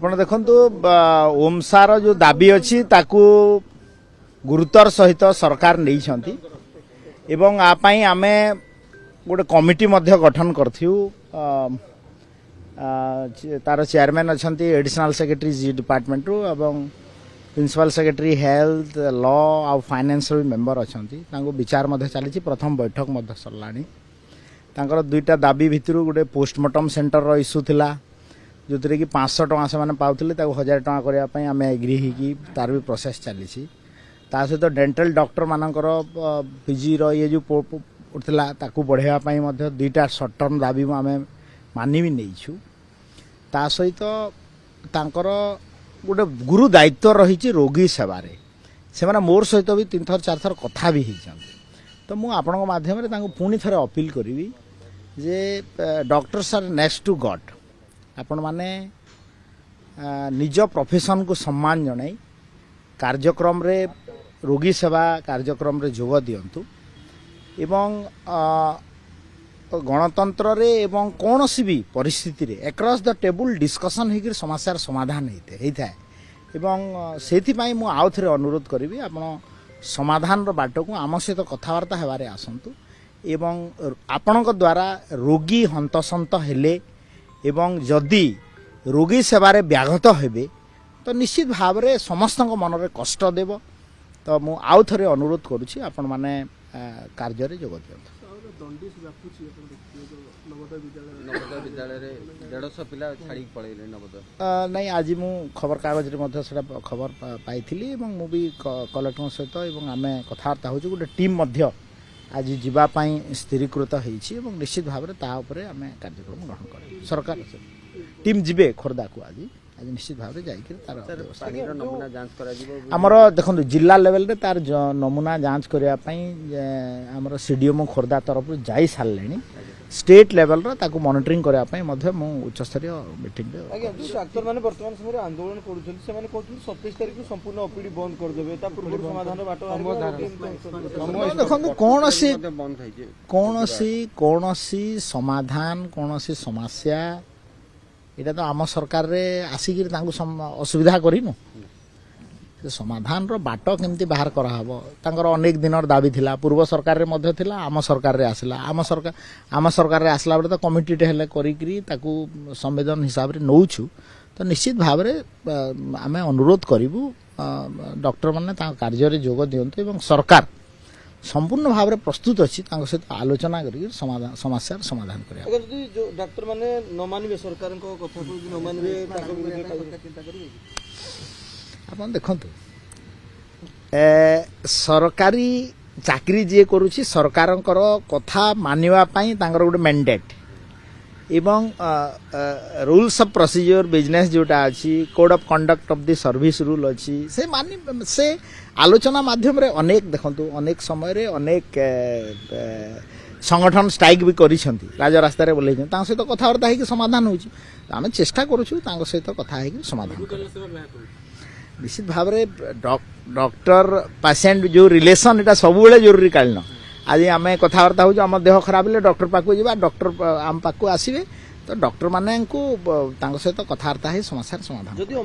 आपण देखंतु ओमसार जो दाबी अच्छी ताकू गुरुतर सहित सरकार नहीं छंती एवं आपाई आमे गोटे कमिटी मध्य गठन करथिउ तार चेयरमैन अच्छी एडिशनल सेक्रेटरी जी डिपार्टमेंट रु एवं प्रिंसिपल सेक्रेटरी हेल्थ लॉ आ फाइनेंस मेंबर अच्छा विचार मध्य चली प्रथम बैठक मध्य सरलानी तांकर दुईटा दाबी भितर गोटे पोस्टमार्टम सेंटर इश्यू थिला जो थी कि 500 टका से पाते 1000 टका करने आम एग्री होगी तार भी प्रोसेस चली सहित डेंटल डॉक्टर मानकर पीजी ये जो उठला ताकू बढ़ावाई दुईटा सर्ट टर्म दाबी आम मानि भी नहींछु ता सहित तांकर गोटे गुरु दायित्व रही रोगी सेवार से मोर सहित भी 3 थर 4 थर कथा भी होती तो मुझे आपण मध्यम पुणी थे अपील करी जे doctors are next to god आपण माने निज प्रोफेशन को सम्मान जनाई कार्यक्रम रे रोगी सेवा कार्यक्रम रे जोग दियंतु एवं गणतंत्र रे एवं कौन सी भी परिस्थिति रे अक्रॉस द टेबल डिस्कशन होकर समस्यार समाधान होता है एवं से मु आउ थे अनुरोध करी आपण समाधान बाट को आम सहित कथबार्ता हेबारे आसंतु एवं आपणक द्वारा रोगी हंतसंत हेले एवं जदि रोगी सेवारे व्याघत हेबे तो निश्चित भाव में समस्त मन में कष्ट देव तो मु आउ थे अनुरोध करुच्ची आपण माने कार्य रे जोग दियंतु नहीं आज मु खबर कागज रे खबर पाई मु भी कलेक्टर सहित आम कथबार्ता हो गोटे टीम आज जीवाई स्थिरीकृत होती निश्चित भाव में आम कार्यक्रम ग्रहण कर सरकार टीम जीवे खोर्धा को आज आज निश्चित भाव आमर देखो जिला लेवल रे तार नमूना जांच करने आमर सीडीएमओ खोर्धा तरफ जाई सारे स्टेट लेवल ताकू मॉनिटरिंग करने उच्च स्तरीय मीटिंग डाक्तर माने वर्तमान समय आंदोलन करूछन से माने कहथुन 27 तारिख को संपूर्ण ओपीडी बंद कर देबे ता पूर्व समाधान बाटो कौन सी समाधान कौन सी समस्या इटा तो आम सरकार रे आसिक असुविधा करिनु समाधान रो बाट केमती बाहर कराहबो तांकर अनेक दिन दाबी थिला पूर्व सरकार रे मध्य थिला आम सरकार रे आसला आम सरकार रे आसला बेले तो कमिटी टे हेले करिकरी ताकू संवेदन हिसाब रे नौछु तो निश्चित भाव रे आमे अनुरोध करिवु डॉक्टर माने ता कार्य रे जोग दियंतु एवं सरकार संपूर्ण भाव में प्रस्तुत अच्छी सहित आलोचना करी समस्या समाधान करें अगर जो डॉक्टर माने न मानिबे सरकार को कथा को न मानिबे ताको विरोध चिंता करिवे आपन देखंतु सरकारी चाकरी जे करूची सरकारंकर कथा मानिवा पई तांकर गोटे मैंडेट एवं रूल्स ऑफ प्रोसीजर बिजनेस जोटा अच्छी code of conduct of the service rule अच्छी से मानी से आलोचना माध्यम रे अनेक देखंतु अनेक समय रे अनेक संगठन स्ट्राइक भी करिसंती राज रास्ता रे बोले ता सहित कथावार्ता है कि समाधान होची आमे चेष्टा करूछु ता सहित कथा है कि समाधान निश्चित भाव में डॉक्टर पेशेंट जो रिलेशन एटा सब बेले जरूरी कालीन आज आम कथबार्ता हो आम देह खराब है डॉक्टर पाक जा डॉक्टर आम पाक आसवे तो डॉक्टर माने सहित कथबार्ता है समस्या समाधान जदि